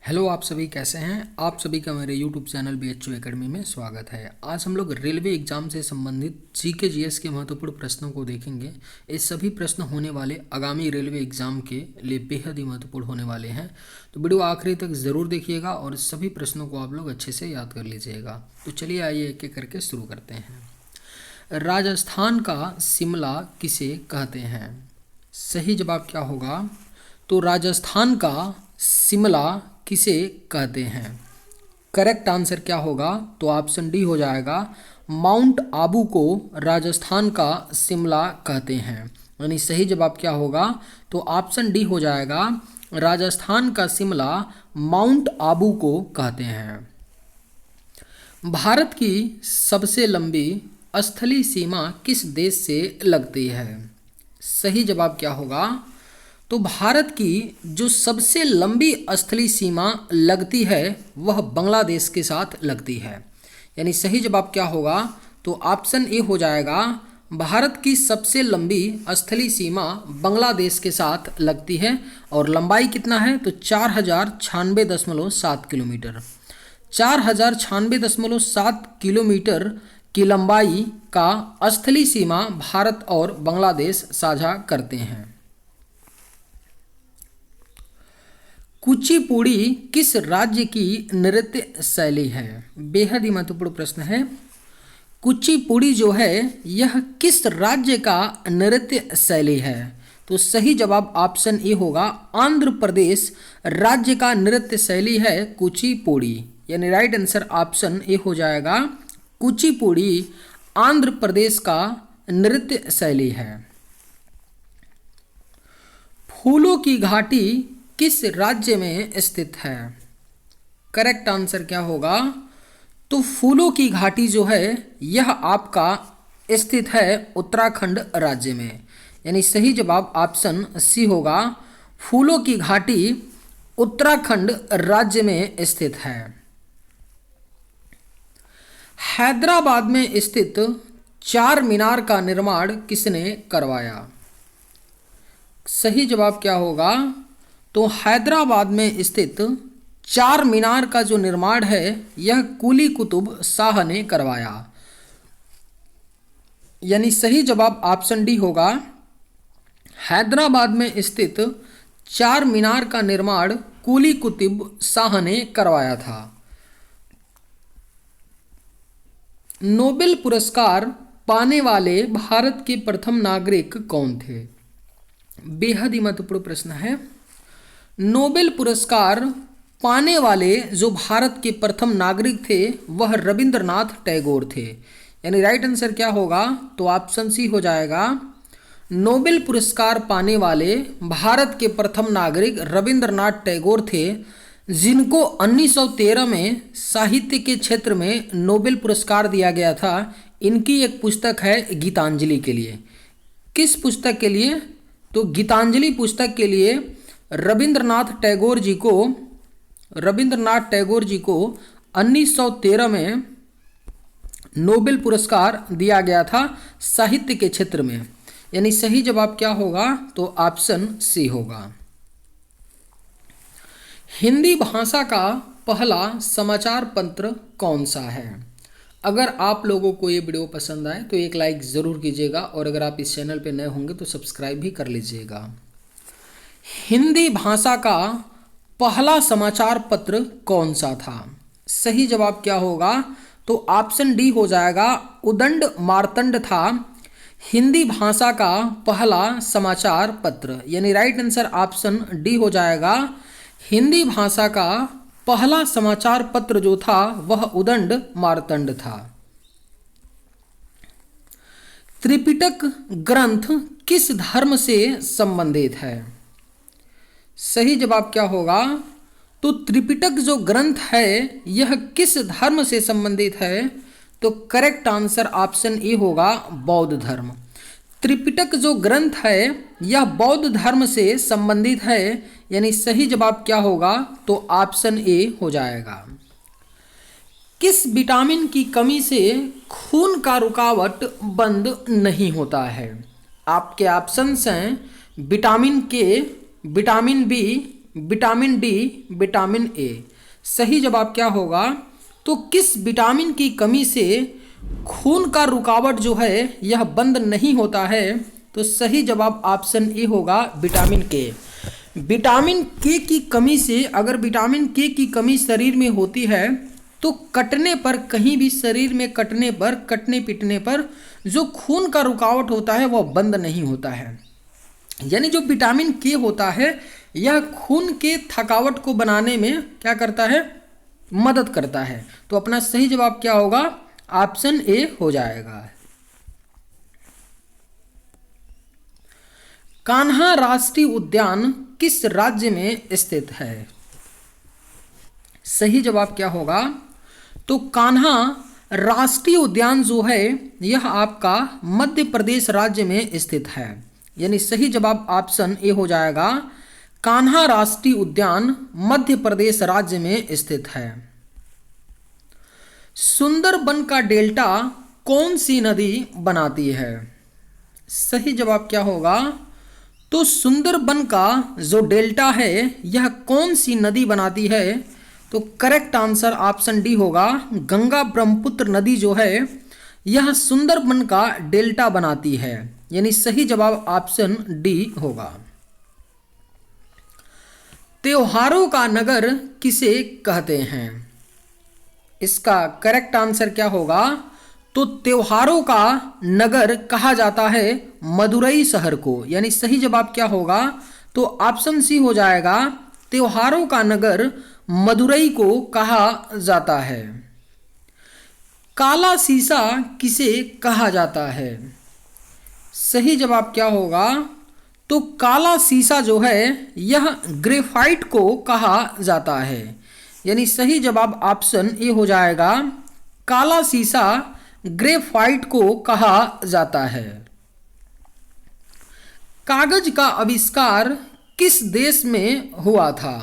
Hello, आप सभी कैसे हैं। आप सभी का मेरे यूट्यूब चैनल BHU एकेडमी में स्वागत है। आज हम लोग रेलवे एग्जाम से संबंधित जीके जीएस के महत्वपूर्ण प्रश्नों को देखेंगे। ये सभी प्रश्न होने वाले आगामी रेलवे एग्जाम के लिए बेहद ही महत्वपूर्ण होने वाले हैं, तो वीडियो आखिरी तक ज़रूर देखिएगा और सभी प्रश्नों को आप लोग अच्छे से याद कर लीजिएगा। तो चलिए आइए एक एक करके शुरू करते हैं। राजस्थान का शिमला किसे कहते हैं? सही जवाब क्या होगा? तो राजस्थान का शिमला किसे कहते हैं? करेक्ट आंसर क्या होगा? तो ऑप्शन डी हो जाएगा। माउंट आबू को राजस्थान का शिमला कहते हैं। यानी सही जवाब क्या होगा? तो ऑप्शन डी हो जाएगा। राजस्थान का शिमला माउंट आबू को कहते हैं। भारत की सबसे लंबी स्थलीय सीमा किस देश से लगती है? सही जवाब क्या होगा? तो भारत की जो सबसे लंबी स्थलीय सीमा लगती है वह बांग्लादेश के साथ लगती है। यानी सही जवाब क्या होगा? तो ऑप्शन ए हो जाएगा। भारत की सबसे लंबी स्थलीय सीमा बांग्लादेश के साथ लगती है और लंबाई कितना है? तो 4096.7 किलोमीटर। 4096.7 किलोमीटर की लंबाई का स्थलीय सीमा भारत और बांग्लादेश साझा करते हैं। कुचिपुड़ी किस राज्य की नृत्य शैली है? बेहद ही महत्वपूर्ण प्रश्न है। कुचिपुड़ी जो है यह किस राज्य का नृत्य शैली है? तो सही जवाब ऑप्शन ए होगा। आंध्र प्रदेश राज्य का नृत्य शैली है कुचिपुड़ी। यानी राइट आंसर ऑप्शन ए हो जाएगा। कुचिपुड़ी आंध्र प्रदेश का नृत्य शैली है। फूलों की घाटी किस राज्य में स्थित है? करेक्ट आंसर क्या होगा? तो फूलों की घाटी जो है यह आपका स्थित है उत्तराखंड राज्य में। यानी सही जवाब ऑप्शन सी होगा। फूलों की घाटी उत्तराखंड राज्य में स्थित है। हैदराबाद में स्थित चार मीनार का निर्माण किसने करवाया? सही जवाब क्या होगा? तो हैदराबाद में स्थित चार मीनार का जो निर्माण है यह कुली कुतुब शाह ने करवाया। यानी सही जवाब ऑप्शन डी होगा। हैदराबाद में स्थित चार मीनार का निर्माण कुली कुतुब शाह ने करवाया था। नोबेल पुरस्कार पाने वाले भारत के प्रथम नागरिक कौन थे? बेहद ही महत्वपूर्ण प्रश्न है। नोबेल पुरस्कार पाने वाले जो भारत के प्रथम नागरिक थे वह रविंद्रनाथ टैगोर थे। यानी राइट आंसर क्या होगा? तो ऑप्शन सी हो जाएगा। नोबेल पुरस्कार पाने वाले भारत के प्रथम नागरिक रविंद्रनाथ टैगोर थे, जिनको 1913 में साहित्य के क्षेत्र में नोबेल पुरस्कार दिया गया था। इनकी एक पुस्तक है गीतांजलि के लिए। किस पुस्तक के लिए? तो गीतांजलि पुस्तक के लिए रविंद्रनाथ टैगोर जी को 1913 में नोबेल पुरस्कार दिया गया था साहित्य के क्षेत्र में। यानी सही जवाब क्या होगा? तो ऑप्शन सी होगा। हिंदी भाषा का पहला समाचार पत्र कौन सा है? अगर आप लोगों को ये वीडियो पसंद आए तो एक लाइक ज़रूर कीजिएगा और अगर आप इस चैनल पर नए होंगे तो सब्सक्राइब भी कर लीजिएगा। हिंदी भाषा का पहला समाचार पत्र कौन सा था? सही जवाब क्या होगा? तो ऑप्शन डी हो जाएगा। उदंड मार्तंड था हिंदी भाषा का पहला समाचार पत्र। यानी राइट आंसर ऑप्शन डी हो जाएगा। हिंदी भाषा का पहला समाचार पत्र जो था वह उदंड मार्तंड था। त्रिपिटक ग्रंथ किस धर्म से संबंधित है? सही जवाब क्या होगा? तो त्रिपिटक जो ग्रंथ है यह किस धर्म से संबंधित है? तो करेक्ट आंसर ऑप्शन ए होगा। बौद्ध धर्म। त्रिपिटक जो ग्रंथ है यह बौद्ध धर्म से संबंधित है। यानी सही जवाब क्या होगा? तो ऑप्शन ए हो जाएगा। किस विटामिन की कमी से खून का रुकावट बंद नहीं होता है? आपके ऑप्शंस हैं vitamin K, vitamin B, vitamin D, vitamin A. सही जवाब क्या होगा? तो किस विटामिन की कमी से खून का रुकावट जो है यह बंद नहीं होता है? तो सही जवाब ऑप्शन ए होगा, विटामिन के। विटामिन के की कमी से, अगर विटामिन के की कमी शरीर में होती है तो कटने पर, कहीं भी शरीर में कटने पर, कटने पीटने पर जो खून का रुकावट होता है वह बंद नहीं होता है। यानी जो विटामिन के होता है यह खून के थकावट को बनाने में क्या करता है? मदद करता है। तो अपना सही जवाब क्या होगा? ऑप्शन ए हो जाएगा। कान्हा राष्ट्रीय उद्यान किस राज्य में स्थित है? सही जवाब क्या होगा? तो कान्हा राष्ट्रीय उद्यान जो है यह आपका मध्य प्रदेश राज्य में स्थित है। यानी सही जवाब ऑप्शन ए हो जाएगा, कान्हा राष्ट्रीय उद्यान मध्य प्रदेश राज्य में स्थित है। सुंदरबन का डेल्टा कौन सी नदी बनाती है? सही जवाब क्या होगा? तो सुंदरबन का जो डेल्टा है यह कौन सी नदी बनाती है? तो करेक्ट आंसर ऑप्शन डी होगा, गंगा ब्रह्मपुत्र नदी जो है यह सुंदरबन का डेल्टा बनाती है। यानी सही जवाब ऑप्शन डी होगा। त्योहारों का नगर किसे कहते हैं? इसका करेक्ट आंसर क्या होगा? तो त्योहारों का नगर कहा जाता है मदुरई शहर को। यानी सही जवाब क्या होगा? तो ऑप्शन सी हो जाएगा, त्योहारों का नगर मदुरई को कहा जाता है। काला शीशा किसे कहा जाता है? सही जवाब क्या होगा? तो काला शीशा जो है यह ग्रेफाइट को कहा जाता है। यानी सही जवाब ऑप्शन ए हो जाएगा, काला शीशा ग्रेफाइट को कहा जाता है। कागज का आविष्कार किस देश में हुआ था?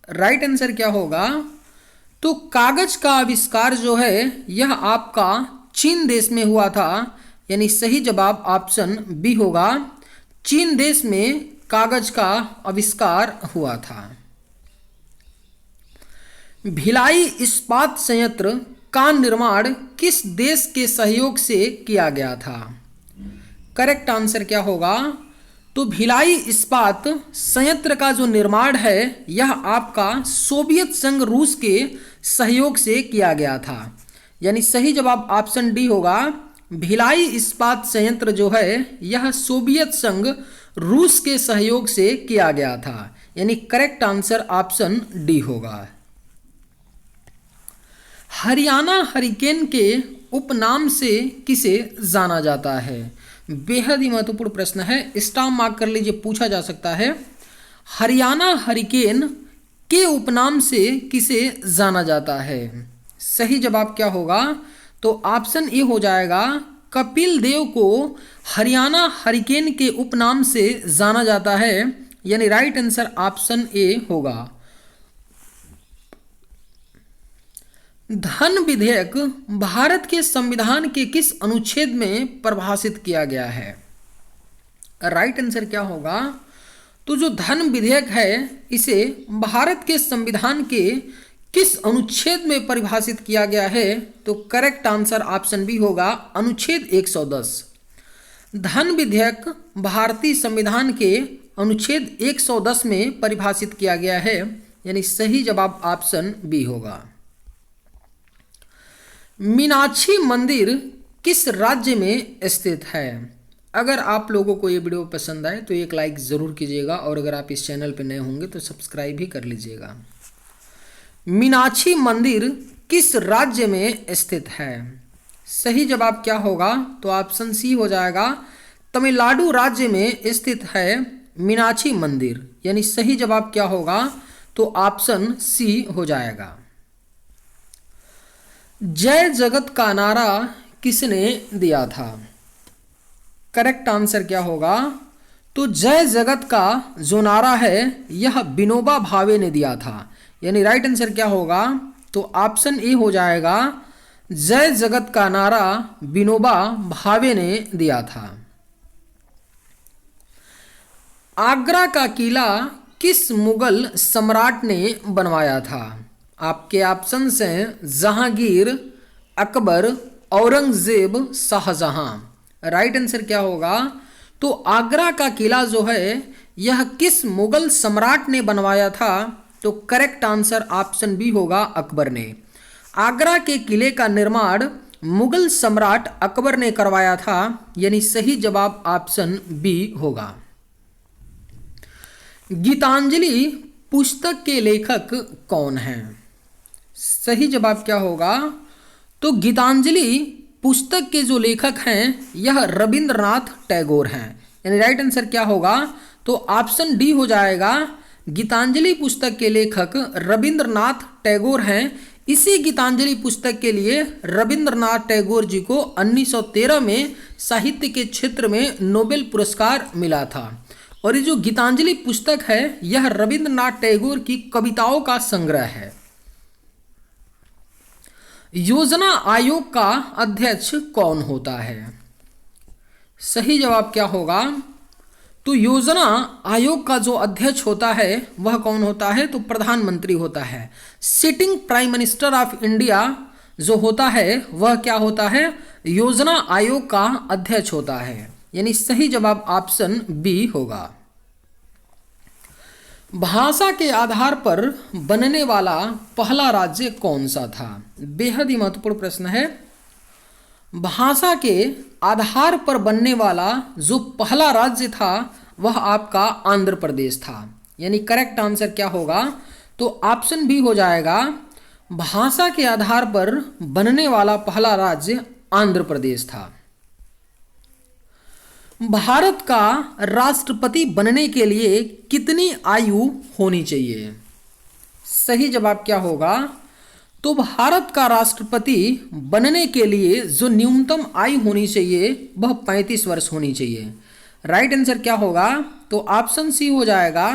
राइट आंसर क्या होगा? तो कागज का आविष्कार जो है यह आपका चीन देश में हुआ था। यानी सही जवाब ऑप्शन बी होगा, चीन देश में कागज का आविष्कार हुआ था। भिलाई इस्पात संयंत्र का निर्माण किस देश के सहयोग से किया गया था? करेक्ट आंसर क्या होगा? तो भिलाई इस्पात संयंत्र का जो निर्माण है यह आपका सोवियत संघ रूस के सहयोग से किया गया था। यानी सही जवाब ऑप्शन डी होगा, भिलाई इस्पात संयंत्र जो है यह सोवियत संघ रूस के सहयोग से किया गया था। यानी करेक्ट आंसर ऑप्शन डी होगा। हरियाणा हरिकेन के उपनाम से किसे जाना जाता है? बेहद ही महत्वपूर्ण प्रश्न है, स्टाम्प मार्क कर लीजिए, पूछा जा सकता है। हरियाणा हरिकेन के उपनाम से किसे जाना जाता है? सही जवाब क्या होगा? तो ऑप्शन ए हो जाएगा, कपिल देव को हरियाणा हरिकेन के उपनाम से जाना जाता है। यानी राइट आंसर ऑप्शन ए होगा। धन विधेयक भारत के संविधान के किस अनुच्छेद में परिभाषित किया गया है? राइट आंसर क्या होगा? तो जो धन विधेयक है इसे भारत के संविधान के किस अनुच्छेद में परिभाषित किया गया है? तो करेक्ट आंसर ऑप्शन बी होगा, अनुच्छेद 110। धन विधेयक भारतीय संविधान के अनुच्छेद 110 में परिभाषित किया गया है। यानी सही जवाब ऑप्शन बी होगा। मीनाक्षी मंदिर किस राज्य में स्थित है? अगर आप लोगों को ये वीडियो पसंद आए तो एक लाइक ज़रूर कीजिएगा, और अगर आप इस चैनल पर नए होंगे तो सब्सक्राइब भी कर लीजिएगा। मीनाक्षी मंदिर किस राज्य में स्थित है? सही जवाब क्या होगा? तो ऑप्शन सी हो जाएगा, तमिलनाडु राज्य में स्थित है मीनाक्षी मंदिर। यानी सही जवाब क्या होगा? तो ऑप्शन सी हो जाएगा। जय जगत का नारा किसने दिया था? करेक्ट आंसर क्या होगा? तो जय जगत का जो नारा है यह विनोबा भावे ने दिया था। यानी राइट आंसर क्या होगा? तो ऑप्शन ए हो जाएगा, जय जगत का नारा विनोबा भावे ने दिया था। आगरा का किला किस मुगल सम्राट ने बनवाया था? आपके ऑप्शंस हैं जहांगीर, अकबर, औरंगजेब, शाहजहां। राइट आंसर क्या होगा? तो आगरा का किला जो है यह किस मुगल सम्राट ने बनवाया था? तो करेक्ट आंसर ऑप्शन बी होगा, अकबर ने। आगरा के किले का निर्माण मुगल सम्राट अकबर ने करवाया था, यानी सही जवाब ऑप्शन बी होगा। गीतांजलि पुस्तक के लेखक कौन हैं? सही जवाब क्या होगा? तो गीतांजलि पुस्तक के जो लेखक हैं यह रविंद्रनाथ टैगोर हैं, यानी राइट आंसर क्या होगा? तो ऑप्शन डी हो जाएगा। गीतांजलि पुस्तक के लेखक रविंद्रनाथ टैगोर हैं। इसी गीतांजलि पुस्तक के लिए रविंद्रनाथ टैगोर जी को 1913 में साहित्य के क्षेत्र में नोबेल पुरस्कार मिला था। और ये जो गीतांजलि पुस्तक है यह रविंद्रनाथ टैगोर की कविताओं का संग्रह है। योजना आयोग का अध्यक्ष कौन होता है? सही जवाब क्या होगा? तो योजना आयोग का जो अध्यक्ष होता है वह कौन होता है? तो प्रधानमंत्री होता है। Sitting prime minister of India जो होता है वह क्या होता है? योजना आयोग का अध्यक्ष होता है, यानी सही जवाब ऑप्शन बी होगा। भाषा के आधार पर बनने वाला पहला राज्य कौन सा था? बेहद ही महत्वपूर्ण प्रश्न है। भाषा के आधार पर बनने वाला जो पहला राज्य था वह आपका आंध्र प्रदेश था, यानी करेक्ट आंसर क्या होगा? तो ऑप्शन बी हो जाएगा। भाषा के आधार पर बनने वाला पहला राज्य आंध्र प्रदेश था। भारत का राष्ट्रपति बनने के लिए कितनी आयु होनी चाहिए? सही जवाब क्या होगा? तो भारत का राष्ट्रपति बनने के लिए जो न्यूनतम आयु होनी चाहिए वह 35 वर्ष होनी चाहिए। राइट आंसर क्या होगा? तो ऑप्शन सी हो जाएगा।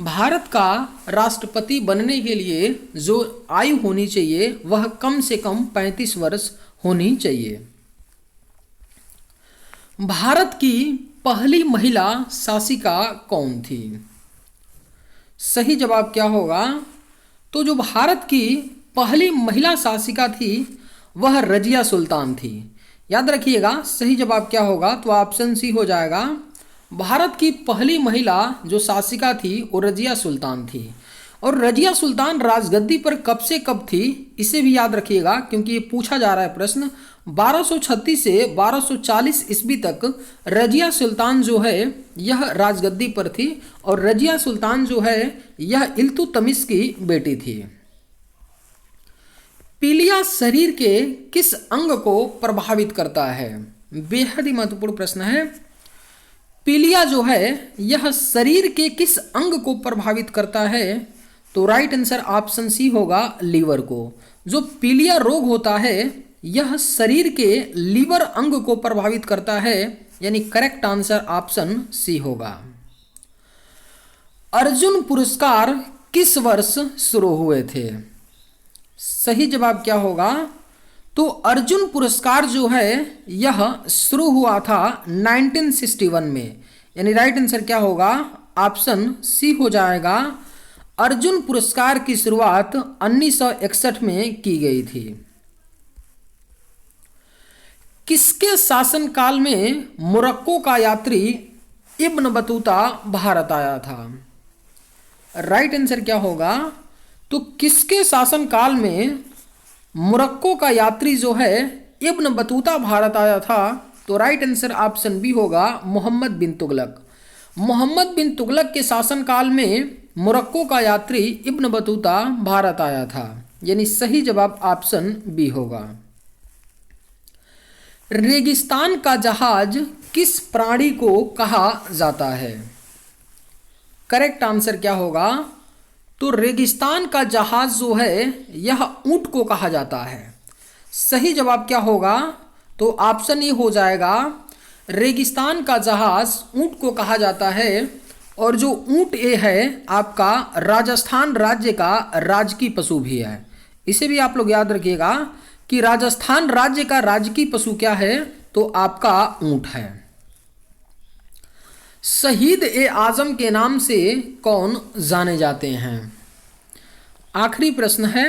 भारत का राष्ट्रपति बनने के लिए जो आयु होनी चाहिए वह कम से कम 35 वर्ष होनी चाहिए। भारत की पहली महिला शासिका कौन थी? सही जवाब क्या होगा? तो जो भारत की पहली महिला शासिका थी वह रजिया सुल्तान थी। याद रखिएगा सही जवाब क्या होगा? तो ऑप्शन सी हो जाएगा। भारत की पहली महिला जो शासिका थी वो रजिया सुल्तान थी। और रजिया सुल्तान राजगद्दी पर कब से कब थी इसे भी याद रखिएगा, क्योंकि ये पूछा जा रहा है प्रश्न। 1236 से 1240 ईस्वी तक रजिया सुल्तान जो है यह राजगद्दी पर थी। और रजिया सुल्तान जो है यह इल्तुतमिश की बेटी थी। पीलिया शरीर के किस अंग को प्रभावित करता है? बेहद ही महत्वपूर्ण प्रश्न है। पीलिया जो है यह शरीर के किस अंग को प्रभावित करता है? तो राइट आंसर ऑप्शन सी होगा, लीवर को। जो पीलिया रोग होता है यह शरीर के लीवर अंग को प्रभावित करता है, यानी करेक्ट आंसर ऑप्शन सी होगा। अर्जुन पुरस्कार किस वर्ष शुरू हुए थे? सही जवाब क्या होगा? तो अर्जुन पुरस्कार जो है यह शुरू हुआ था 1961 में, यानी राइट आंसर क्या होगा? ऑप्शन सी हो जाएगा। अर्जुन पुरस्कार की शुरुआत 1961 में की गई थी। किसके शासनकाल में मोरक्को का यात्री इब्न बतूता भारत आया था? राइट आंसर क्या होगा? तो किसके शासनकाल में मोरक्को का यात्री जो है इब्न बतूता भारत आया था? तो राइट आंसर ऑप्शन बी होगा, मोहम्मद बिन तुगलक। मोहम्मद बिन तुगलक के शासनकाल में मोरक्को का यात्री इब्न बतूता भारत आया था, यानी सही जवाब ऑप्शन बी होगा। रेगिस्तान का जहाज किस प्राणी को कहा जाता है? करेक्ट आंसर क्या होगा? तो रेगिस्तान का जहाज जो है यह ऊंट को कहा जाता है। सही जवाब क्या होगा? तो ऑप्शन ए हो जाएगा। रेगिस्तान का जहाज ऊंट को कहा जाता है। और जो ऊंट ये है आपका राजस्थान राज्य का राजकीय पशु भी है। इसे भी आप लोग याद रखिएगा कि राजस्थान राज्य का राजकीय पशु क्या है? तो आपका ऊंट है। शहीद ए आजम के नाम से कौन जाने जाते हैं? आखिरी प्रश्न है,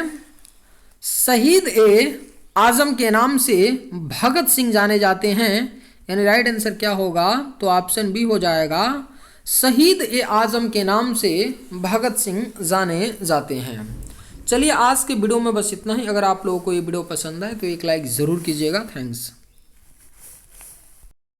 शहीद ए आजम के नाम से भगत सिंह जाने जाते हैं, यानी राइट आंसर क्या होगा? तो ऑप्शन बी हो जाएगा, शहीद ए आजम के नाम से भगत सिंह जाने जाते हैं। चलिए आज के वीडियो में बस इतना ही। अगर आप लोगों को ये वीडियो पसंद आए तो एक लाइक ज़रूर कीजिएगा। थैंक्स।